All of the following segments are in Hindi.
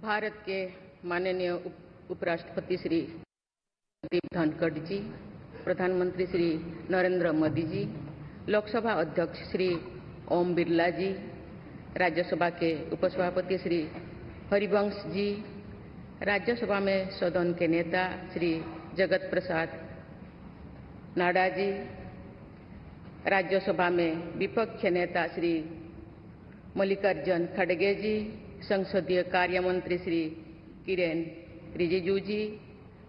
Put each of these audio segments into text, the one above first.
भारत के माननीय उपराष्ट्रपति श्री जगदीप धनखड़ जी, प्रधानमंत्री श्री नरेंद्र मोदी जी, लोकसभा अध्यक्ष श्री ओम बिरला जी, राज्यसभा के उपसभापति श्री हरिवंश जी, राज्यसभा में सदन के नेता श्री जगत प्रसाद नाडा जी, राज्यसभा में विपक्ष नेता श्री मल्लिकार्जुन खड़गे जी, संसदीय कार्य मंत्री श्री किरेन रिजिजू जी,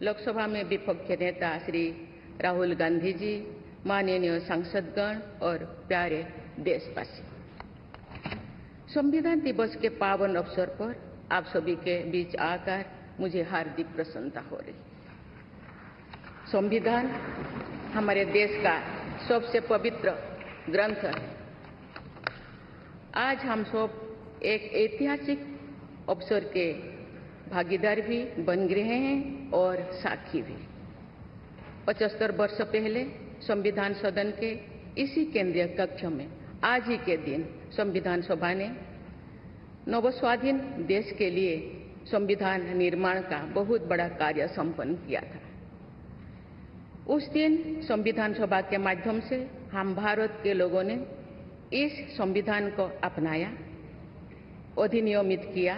लोकसभा में विपक्ष नेता श्री राहुल गांधी जी, माननीय सांसदगण और प्यारे देशवासी, संविधान दिवस के पावन अवसर पर आप सभी के बीच आकर मुझे हार्दिक प्रसन्नता हो रही। संविधान हमारे देश का सबसे पवित्र ग्रंथ है। आज हम सब एक ऐतिहासिक अवसर के भागीदार भी बन गए हैं और साक्षी भी। 75 वर्ष पहले संविधान सदन के इसी केंद्रीय कक्ष में आज ही के दिन संविधान सभा ने नवस्वाधीन देश के लिए संविधान निर्माण का बहुत बड़ा कार्य संपन्न किया था। उस दिन संविधान सभा के माध्यम से हम भारत के लोगों ने इस संविधान को अपनाया, अधिनियमित किया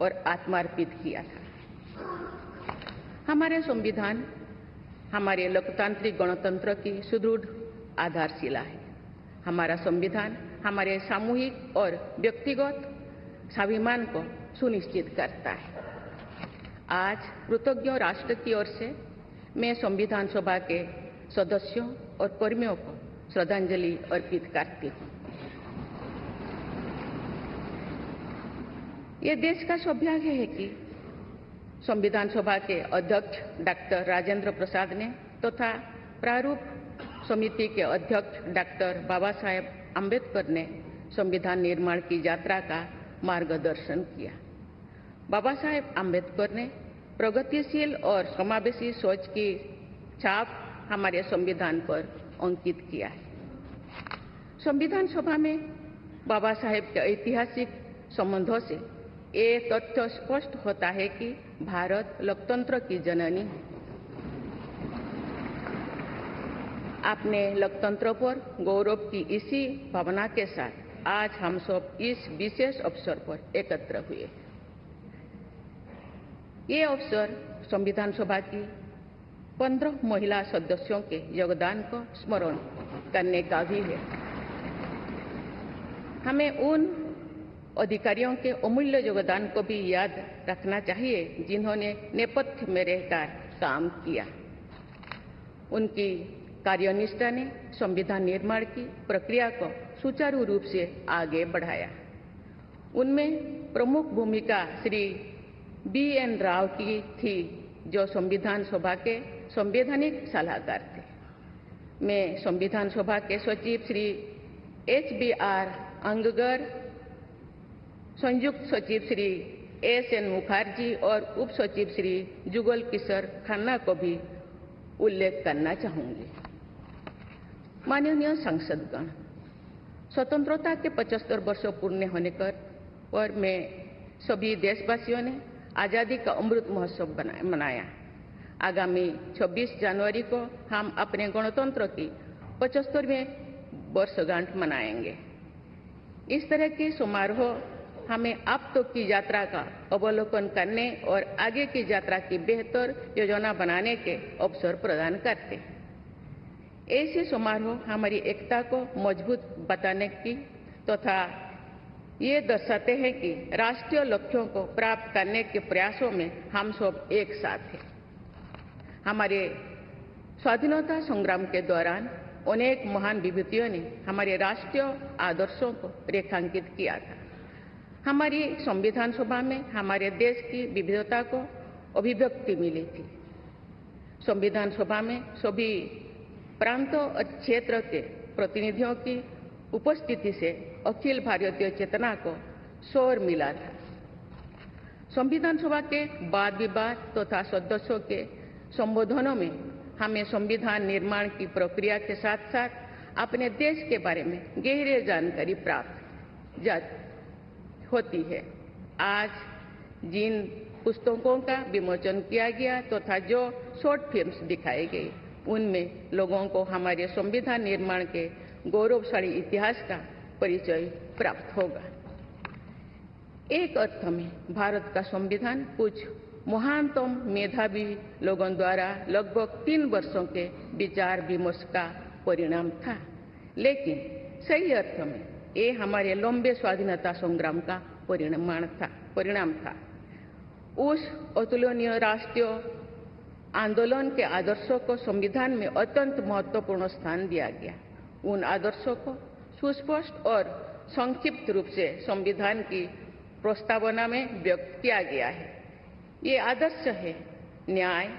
और आत्मार्पित किया था। हमारे संविधान हमारे लोकतांत्रिक गणतंत्र की सुदृढ़ आधारशिला है। हमारा संविधान हमारे सामूहिक और व्यक्तिगत स्वाभिमान को सुनिश्चित करता है। आज कृतज्ञ राष्ट्र की ओर से मैं संविधान सभा के सदस्यों और कर्मियों को श्रद्धांजलि अर्पित करती हूँ। ये देश का सौभाग्य है कि संविधान सभा के अध्यक्ष डॉक्टर राजेंद्र प्रसाद ने तथा प्रारूप समिति के अध्यक्ष डॉक्टर बाबा साहेब आम्बेडकर ने संविधान निर्माण की यात्रा का मार्गदर्शन किया। बाबा साहेब आम्बेडकर ने प्रगतिशील और समावेशी सोच की छाप हमारे संविधान पर अंकित किया है। संविधान सभा में बाबा साहेब के ऐतिहासिक संबंधों से ये तथ्य स्पष्ट होता है कि भारत लोकतंत्र की जननी है। अपने लोकतंत्र पर गौरव की इसी भावना के साथ आज हम सब इस विशेष अवसर पर एकत्र हुए। ये अवसर संविधान सभा की 15 महिला सदस्यों के योगदान को स्मरण करने का भी है। हमें उन अधिकारियों के अमूल्य योगदान को भी याद रखना चाहिए जिन्होंने नेपथ्य में रहकर काम किया। उनकी कार्यनिष्ठा ने संविधान निर्माण की प्रक्रिया को सुचारू रूप से आगे बढ़ाया। उनमें प्रमुख भूमिका श्री BN राव की थी, जो संविधान सभा के संवैधानिक सलाहकार थे। मैं संविधान सभा के सचिव श्री HBR अंगगर, संयुक्त सचिव श्री SN मुखर्जी और उप सचिव श्री जुगल किशोर खन्ना को भी उल्लेख करना चाहूंगी। माननीय सांसदगण, स्वतंत्रता के 75 वर्ष पूर्ण होने पर मैं सभी देशवासियों ने आज़ादी का अमृत महोत्सव मनाया। आगामी 26 जनवरी को हम अपने गणतंत्र की 75वें वर्षगांठ मनाएंगे। इस तरह के समारोह हमें अब तक की यात्रा का अवलोकन करने और आगे की यात्रा की बेहतर योजना बनाने के अवसर प्रदान करते हैं। ऐसे समारोह हमारी एकता को मजबूत बताने की तथा ये दर्शाते हैं कि राष्ट्रीय लक्ष्यों को प्राप्त करने के प्रयासों में हम सब एक साथ हैं। हमारे स्वाधीनता संग्राम के दौरान अनेक महान विभूतियों ने हमारे राष्ट्रीय आदर्शों को रेखांकित किया था। हमारी संविधान सभा में हमारे देश की विविधता को अभिव्यक्ति मिली थी। संविधान सभा में सभी प्रांतों और क्षेत्र के प्रतिनिधियों की उपस्थिति से अखिल भारतीय चेतना को शोर मिला था। संविधान सभा के वाद विवाद तथा सदस्यों के संबोधनों में हमें संविधान निर्माण की प्रक्रिया के साथ साथ अपने देश के बारे में गहरी जानकारी प्राप्त होती है। आज जिन पुस्तकों का विमोचन किया गया तथा जो शॉर्ट फिल्म्स दिखाई गई, उनमें लोगों को हमारे संविधान निर्माण के गौरवशाली इतिहास का परिचय प्राप्त होगा। एक अर्थ में भारत का संविधान कुछ महानतम मेधावी लोगों द्वारा लगभग 3 वर्षों के विचार विमर्श का परिणाम था, लेकिन सही अर्थ में ये हमारे लंबे स्वाधीनता संग्राम का परिणाम था। उस अतुलनीय राष्ट्रीय आंदोलन के आदर्शों को संविधान में अत्यंत महत्वपूर्ण स्थान दिया गया। उन आदर्शों को सुस्पष्ट और संक्षिप्त रूप से संविधान की प्रस्तावना में व्यक्त किया गया है। ये आदर्श है न्याय,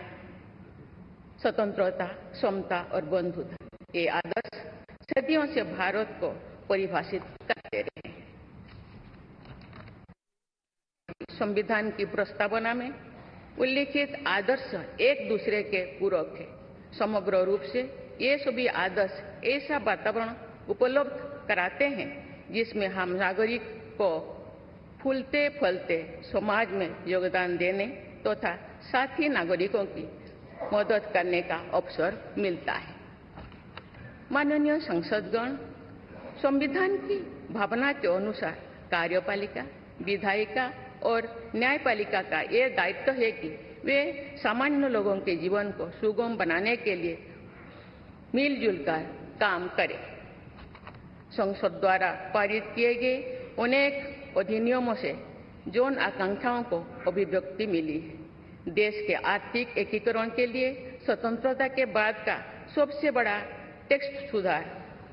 स्वतंत्रता, समता और बंधुता। ये आदर्श सदियों से भारत को परिभाषित करते रहे। संविधान की प्रस्तावना में उल्लिखित आदर्श एक दूसरे के पूरक है। समग्र रूप से ये सभी आदर्श ऐसा वातावरण उपलब्ध कराते हैं जिसमें हम नागरिक को फूलते फलते समाज में योगदान देने तथा साथी नागरिकों की मदद करने का अवसर मिलता है। माननीय संसदगण, संविधान की भावना के अनुसार कार्यपालिका, विधायिका और न्यायपालिका का ये दायित्व है कि वे सामान्य लोगों के जीवन को सुगम बनाने के लिए मिलजुल कर काम करें। संसद द्वारा पारित किए गए अनेक अधिनियमों से जन आकांक्षाओं को अभिव्यक्ति मिली है। देश के आर्थिक एकीकरण के लिए स्वतंत्रता के बाद का सबसे बड़ा टैक्स सुधार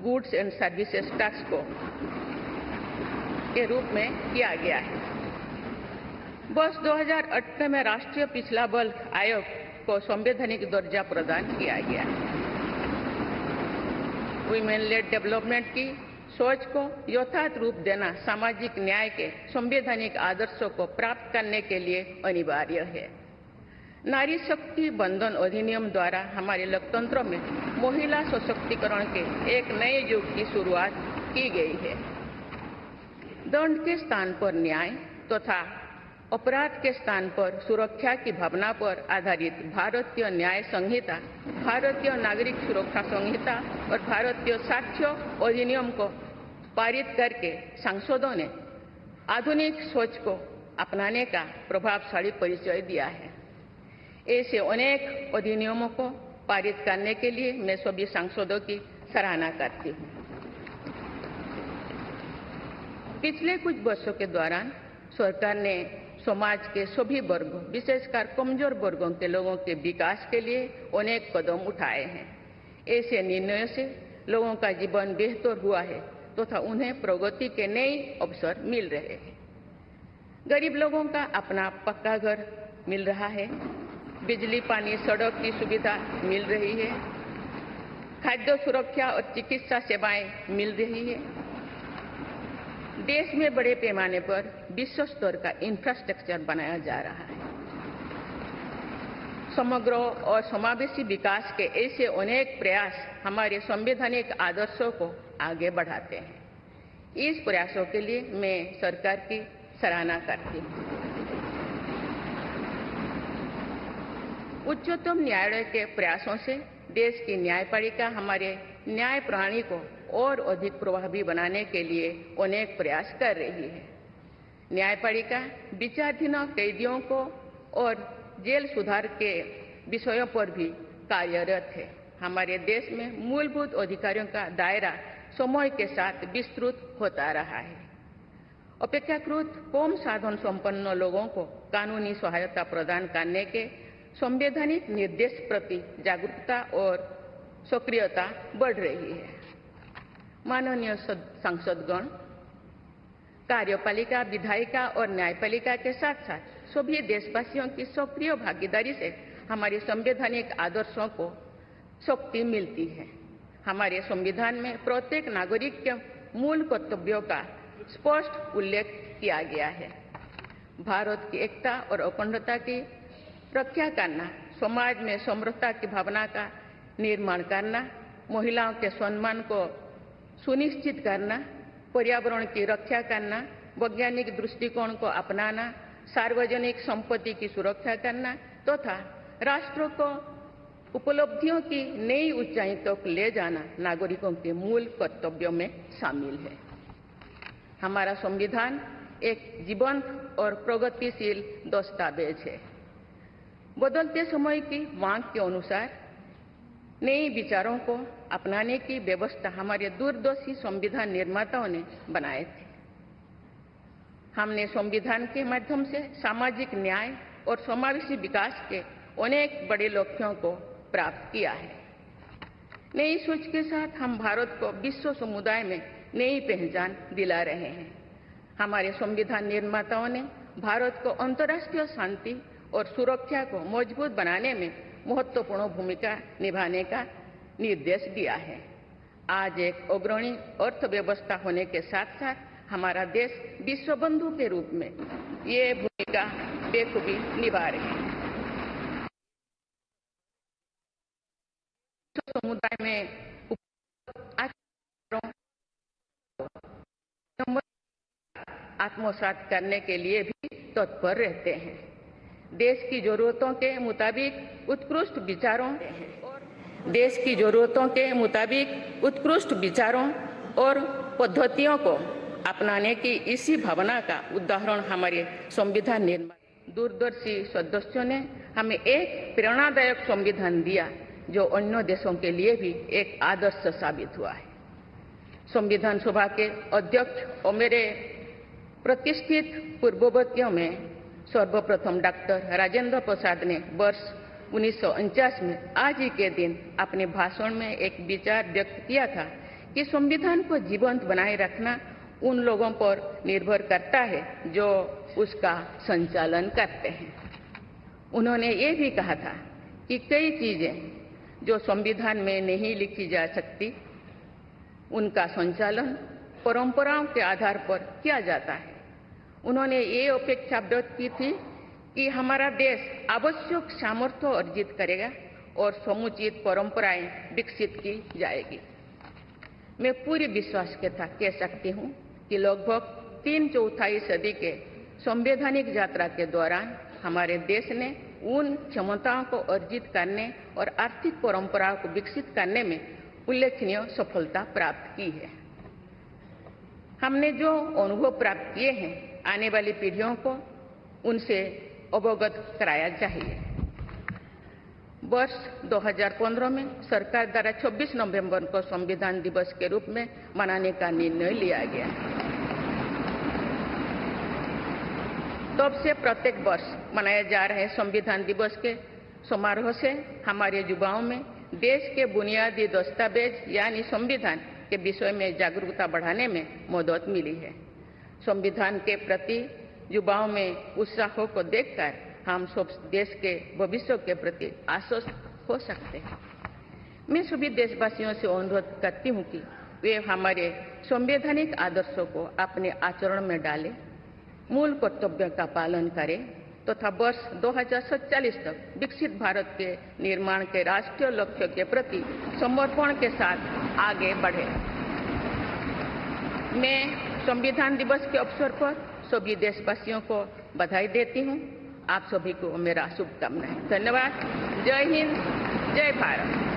गुड्स एंड सर्विसेज टैक्स को के रूप में किया गया है। वर्ष 2018 में राष्ट्रीय पिछड़ा बल्क आयोग को संवैधानिक दर्जा प्रदान किया गया है। वुमेन लेड डेवलपमेंट की सोच को यथार्थ रूप देना सामाजिक न्याय के संवैधानिक आदर्शों को प्राप्त करने के लिए अनिवार्य है। नारी शक्ति बंधन अधिनियम द्वारा हमारे लोकतंत्र में महिला सशक्तिकरण के एक नए युग की शुरुआत की गई है। दंड के स्थान पर न्याय तथा अपराध के स्थान पर सुरक्षा की भावना पर आधारित भारतीय न्याय संहिता, भारतीय नागरिक सुरक्षा संहिता और भारतीय साक्ष्य अधिनियम को पारित करके सांसदों ने आधुनिक सोच को अपनाने का प्रभावशाली परिचय दिया है। ऐसे अनेक अधिनियमों को पारित करने के लिए मैं सभी सांसदों की सराहना करती हूँ। पिछले कुछ वर्षों के दौरान सरकार ने समाज के सभी वर्गों, विशेषकर कमजोर वर्गों के लोगों के विकास के लिए अनेक कदम उठाए हैं। ऐसे निर्णयों से लोगों का जीवन बेहतर हुआ है तथा उन्हें प्रगति के नए अवसर मिल रहे हैं। गरीब लोगों का अपना पक्का घर मिल रहा है, बिजली, पानी, सड़क की सुविधा मिल रही है, खाद्य सुरक्षा और चिकित्सा सेवाएं मिल रही है। देश में बड़े पैमाने पर विश्व स्तर का इंफ्रास्ट्रक्चर बनाया जा रहा है। समग्र और समावेशी विकास के ऐसे अनेक प्रयास हमारे संवैधानिक आदर्शों को आगे बढ़ाते हैं। इस प्रयासों के लिए मैं सरकार की सराहना करती हूँ। उच्चतम न्यायालय के प्रयासों से देश की न्यायपालिका हमारे न्याय प्रणाली को और अधिक प्रभावी बनाने के लिए अनेक प्रयास कर रही है। न्यायपालिका विचाराधीन कैदियों को और जेल सुधार के विषयों पर भी कार्यरत है। हमारे देश में मूलभूत अधिकारों का दायरा समय के साथ विस्तृत होता रहा है। अपेक्षाकृत कम साधन संपन्न लोगों को कानूनी सहायता प्रदान करने के संवैधानिक निर्देश प्रति जागरूकता और सक्रियता बढ़ रही है। माननीय सांसदगण, कार्यपालिका, विधायिका और न्यायपालिका के साथ साथ सभी देशवासियों की सक्रिय भागीदारी से हमारे संवैधानिक आदर्शों को शक्ति मिलती है। हमारे संविधान में प्रत्येक नागरिक के मूल कर्तव्यों का स्पष्ट उल्लेख किया गया है। भारत की एकता और अखंडता की रक्षा करना, समाज में समरसता की भावना का निर्माण करना, महिलाओं के सम्मान को सुनिश्चित करना, पर्यावरण की रक्षा करना, वैज्ञानिक दृष्टिकोण को अपनाना, सार्वजनिक संपत्ति की सुरक्षा करना तथा राष्ट्र को उपलब्धियों की नई ऊंचाई तक ले जाना नागरिकों के मूल कर्तव्यों में शामिल है। हमारा संविधान एक जीवंत और प्रगतिशील दस्तावेज है। बदलते समय की मांग के अनुसार नए विचारों को अपनाने की व्यवस्था हमारे दूरदर्शी संविधान निर्माताओं ने बनाए थे। हमने संविधान के माध्यम से सामाजिक न्याय और समावेशी विकास के अनेक बड़े लक्ष्यों को प्राप्त किया है। नई सोच के साथ हम भारत को विश्व समुदाय में नई पहचान दिला रहे हैं। हमारे संविधान निर्माताओं ने भारत को अंतर्राष्ट्रीय शांति और सुरक्षा को मजबूत बनाने में महत्वपूर्ण भूमिका निभाने का निर्देश दिया है। आज एक अग्रणी अर्थव्यवस्था होने के साथ साथ हमारा देश विश्व बंधु के रूप में ये भूमिका बेखूबी निभा रहे हैं। समुदाय में आत्मसात करने के लिए भी तत्पर रहते हैं। देश की जरूरतों के मुताबिक उत्कृष्ट विचारों और पद्धतियों को अपनाने की इसी भावना का उदाहरण हमारे संविधान निर्माता दूरदर्शी सदस्यों ने हमें एक प्रेरणादायक संविधान दिया जो अन्य देशों के लिए भी एक आदर्श साबित हुआ है। संविधान सभा के अध्यक्ष और मेरे प्रतिष्ठित पूर्ववर्तियों में सर्वप्रथम डॉक्टर राजेंद्र प्रसाद ने वर्ष 1949 में आज ही के दिन अपने भाषण में एक विचार व्यक्त किया था कि संविधान को जीवंत बनाए रखना उन लोगों पर निर्भर करता है जो उसका संचालन करते हैं। उन्होंने ये भी कहा था कि कई चीजें जो संविधान में नहीं लिखी जा सकती, उनका संचालन परंपराओं के आधार पर किया जाता है। उन्होंने ये अपेक्षा व्यक्त की थी कि हमारा देश आवश्यक सामर्थ्य अर्जित करेगा और समुचित परंपराएं विकसित की जाएगी। मैं पूरी विश्वास के साथ कह सकती हूँ कि लगभग 3/4 सदी के संवैधानिक यात्रा के दौरान हमारे देश ने उन क्षमताओं को अर्जित करने और आर्थिक परंपराओं को विकसित करने में उल्लेखनीय सफलता प्राप्त की है। हमने जो अनुभव प्राप्त किए हैं, आने वाली पीढ़ियों को उनसे अवगत कराया चाहिए। वर्ष 2015 में सरकार द्वारा 26 नवंबर को संविधान दिवस के रूप में मनाने का निर्णय लिया गया। तब से प्रत्येक वर्ष मनाए जा रहे संविधान दिवस के समारोह से हमारे युवाओं में देश के बुनियादी दस्तावेज यानी संविधान के विषय में जागरूकता बढ़ाने में मदद मिली है। संविधान के प्रति युवाओं में उत्साह को देखकर हम सब देश के भविष्य के प्रति आश्वस्त हो सकते हैं। मैं सभी देशवासियों से अनुरोध करती हूँ कि वे हमारे संवैधानिक आदर्शों को अपने आचरण में डालें, मूल कर्तव्यों का पालन करें तथा वर्ष 2047 तक विकसित भारत के निर्माण के राष्ट्रीय लक्ष्य के प्रति समर्पण के साथ आगे बढ़े। मैं संविधान दिवस के अवसर पर सभी देशवासियों को बधाई देती हूँ। आप सभी को मेरा शुभकामनाएं। धन्यवाद। जय हिंद, जय भारत।